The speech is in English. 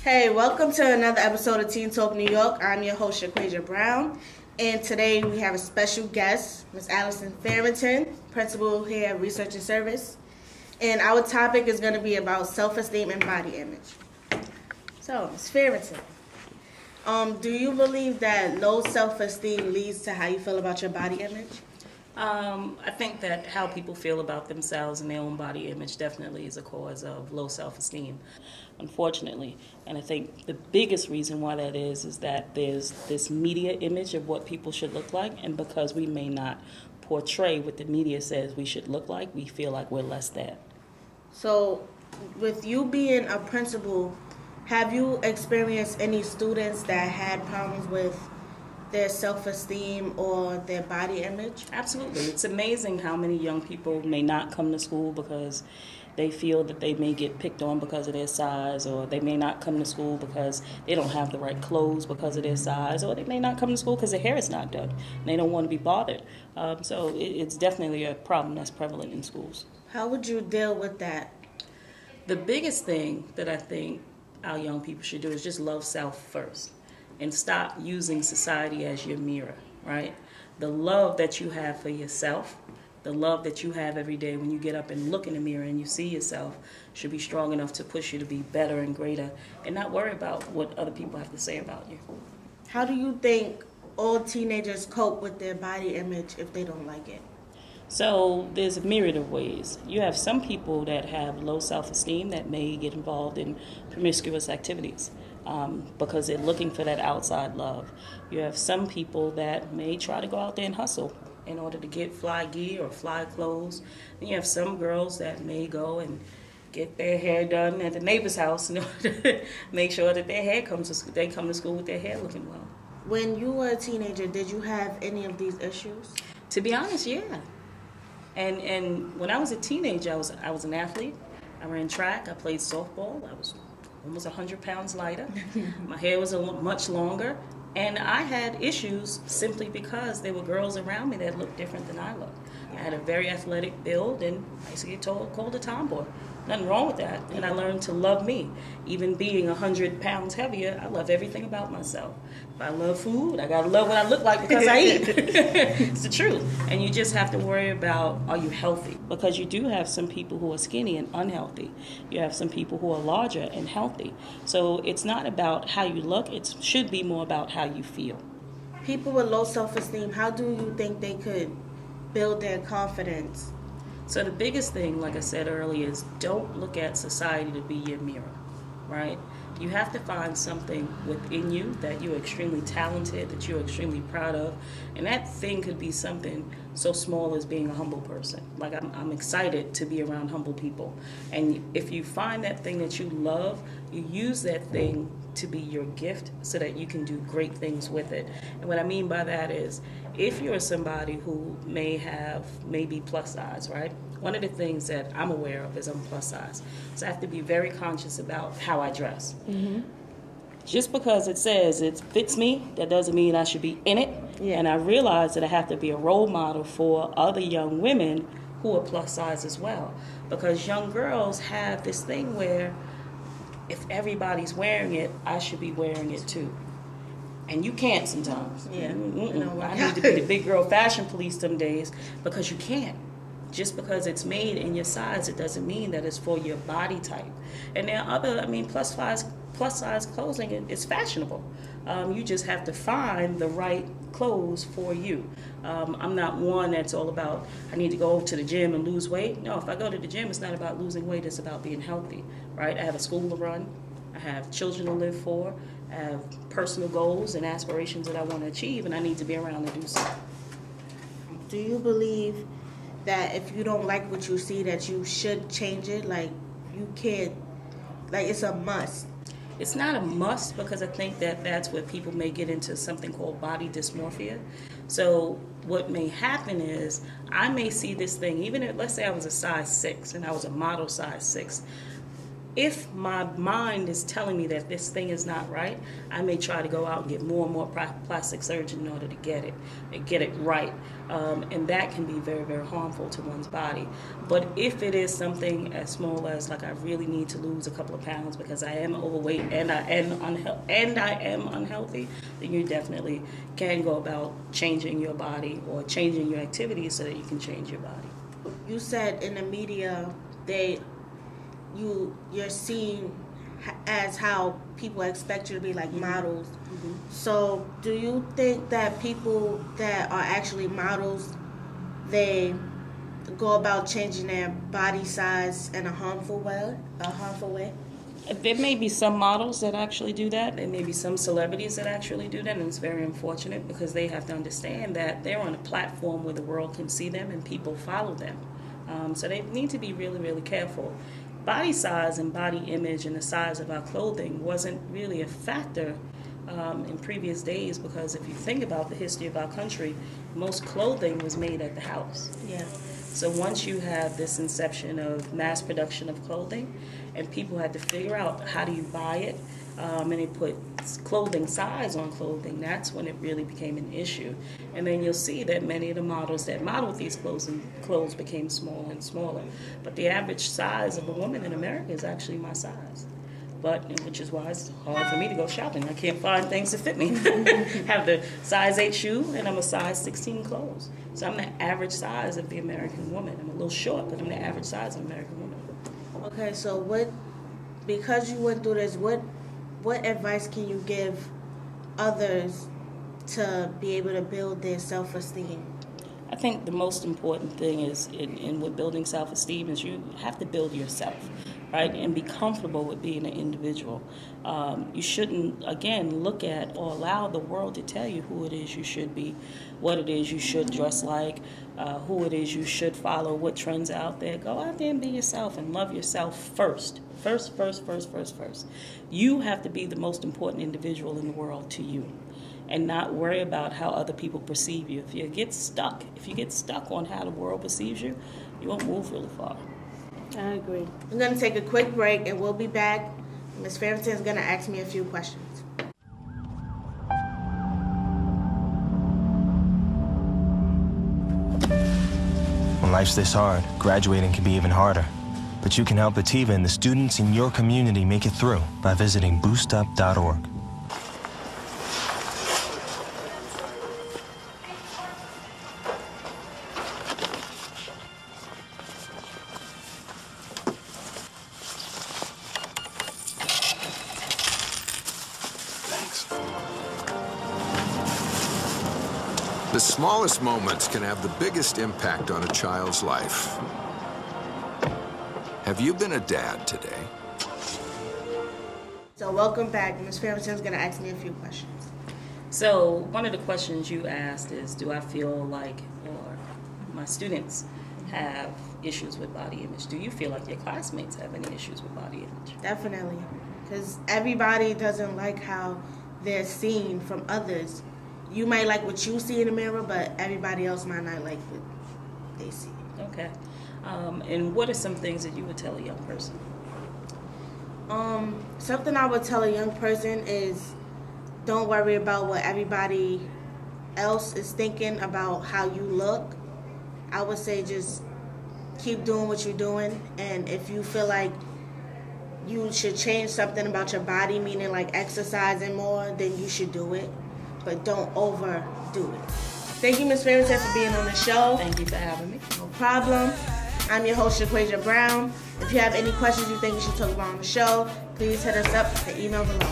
Hey, welcome to another episode of Teen Talk New York. I'm your host, Quayy Brown, and today we have a special guest, Ms. Allison Farrington, principal here at Research and Service, and our topic is going to be about self-esteem and body image. So, Ms. Farrington, do you believe that low self-esteem leads to how you feel about your body image? I think that how people feel about themselves and their own body image definitely is a cause of low self-esteem, unfortunately. And I think the biggest reason why that is that there's this media image of what people should look like, and because we may not portray what the media says we should look like, we feel like we're less than. So, with you being a principal, have you experienced any students that had problems with their self-esteem or their body image? Absolutely. It's amazing how many young people may not come to school because they feel that they may get picked on because of their size, or they may not come to school because they don't have the right clothes because of their size, or they may not come to school because their hair is not done and they don't want to be bothered. So it's definitely a problem that's prevalent in schools. How would you deal with that? The biggest thing that I think our young people should do is just love self first and stop using society as your mirror, right? The love that you have for yourself, the love that you have every day when you get up and look in the mirror and you see yourself should be strong enough to push you to be better and greater and not worry about what other people have to say about you. How do you think all teenagers cope with their body image if they don't like it? So there's a myriad of ways. You have some people that have low self-esteem that may get involved in promiscuous activities because they're looking for that outside love. You have some people that may try to go out there and hustle in order to get fly gear or fly clothes. And you have some girls that may go and get their hair done at the neighbor's house in order to make sure that their hair they come to school with their hair looking well. When you were a teenager, did you have any of these issues? To be honest, yeah. And when I was a teenager, I was an athlete. I ran track. I played softball. I was almost 100 pounds lighter. My hair was much longer. And I had issues simply because there were girls around me that looked different than I looked. I had a very athletic build, and I used to get called a tomboy. Nothing wrong with that. And I learned to love me. Even being 100 pounds heavier, I love everything about myself. If I love food, I gotta love what I look like because I eat. It's the truth. And you just have to worry about, are you healthy? Because you do have some people who are skinny and unhealthy. You have some people who are larger and healthy. So it's not about how you look. It should be more about how you feel. People with low self-esteem, how do you think they could build their confidence? So the biggest thing, like I said earlier, is don't look at society to be your mirror, right? You have to find something within you that you're extremely talented, that you're extremely proud of, and that thing could be something so small as being a humble person. Like I'm excited to be around humble people, and if you find that thing that you love, you use that thing to be your gift so that you can do great things with it. And what I mean by that is, if you're somebody who may be plus size, right? One of the things that I'm aware of is I'm plus size. So I have to be very conscious about how I dress. Mm-hmm. Just because it says it fits me, that doesn't mean I should be in it. Yeah. And I realize that I have to be a role model for other young women who are plus size as well. Because young girls have this thing where if everybody's wearing it, I should be wearing it too. And you can't sometimes. Yeah. I need to be the big girl fashion police some days because you can't. Just because it's made in your size, it doesn't mean that it's for your body type. And there are other, plus size clothing is fashionable. You just have to find the right clothes for you. I'm not one that's all about, I need to go to the gym and lose weight. No, if I go to the gym, it's not about losing weight, it's about being healthy, right? I have a school to run. I have children to live for. I have personal goals and aspirations that I want to achieve, and I need to be around to do so. Do you believe that if you don't like what you see, that you should change it? Like, you can't, like, it's a must. It's not a must because I think that that's where people may get into something called body dysmorphia. So what may happen is I may see this thing, even if, let's say I was a size 6 and I was a model size 6. if my mind is telling me that this thing is not right, I may try to go out and get more and more plastic surgery in order to get it right. And that can be very, very harmful to one's body. But if it is something as small as, like, I really need to lose a couple of pounds because I am overweight and I am unhealthy, then you definitely can go about changing your body or changing your activities so that you can change your body. You said in the media you're seen as how people expect you to be, like models. Mm-hmm. So do you think that people that are actually models, they go about changing their body size in a harmful way? There may be some models that actually do that. There may be some celebrities that actually do that, and it's very unfortunate because they have to understand that they're on a platform where the world can see them and people follow them. So they need to be really, really careful. Body size and body image and the size of our clothing wasn't really a factor in previous days, because if you think about the history of our country, most clothing was made at the house. Yeah. So once you have this inception of mass production of clothing, and people had to figure out how do you buy it, and they put clothing size on clothing, that's when it really became an issue. And then you'll see that many of the models that modeled these clothes became smaller and smaller. But the average size of a woman in America is actually my size. Which is why it's hard for me to go shopping. I can't find things that fit me. Have the size 8 shoe and I'm a size 16 clothes. So I'm the average size of the American woman. I'm a little short, but I'm the average size of American woman. Okay, so because you went through this, what advice can you give others to be able to build their self-esteem? I think the most important thing is with building self-esteem is you have to build yourself, right, and be comfortable with being an individual. You shouldn't, again, look at or allow the world to tell you who it is you should be, what it is you should dress like, who it is you should follow, what trends are out there. Go out there and be yourself and love yourself first. First. You have to be the most important individual in the world to you, and not worry about how other people perceive you. If you get stuck on how the world perceives you, you won't move really far. I agree. We're going to take a quick break, and we'll be back. Ms. Farrington is going to ask me a few questions. When life's this hard, graduating can be even harder. But you can help Ativa and the students in your community make it through by visiting boostup.org. The smallest moments can have the biggest impact on a child's life. Have you been a dad today? So welcome back. Ms. Farrington is going to ask me a few questions. So one of the questions you asked is, do I feel like, or my students have issues with body image? Do you feel like your classmates have any issues with body image? Definitely, because everybody doesn't like how they're seen from others. You might like what you see in the mirror, but everybody else might not like what they see. Okay. And what are some things that you would tell a young person? Something I would tell a young person is don't worry about what everybody else is thinking about how you look. I would say just keep doing what you're doing, and if you feel like you should change something about your body, meaning like exercising more, then you should do it, but don't overdo it. Thank you, Ms. Farrington, for being on the show. Thank you for having me. No problem. I'm your host, Quayy Brown. If you have any questions you think you should talk about on the show, please hit us up at the email below.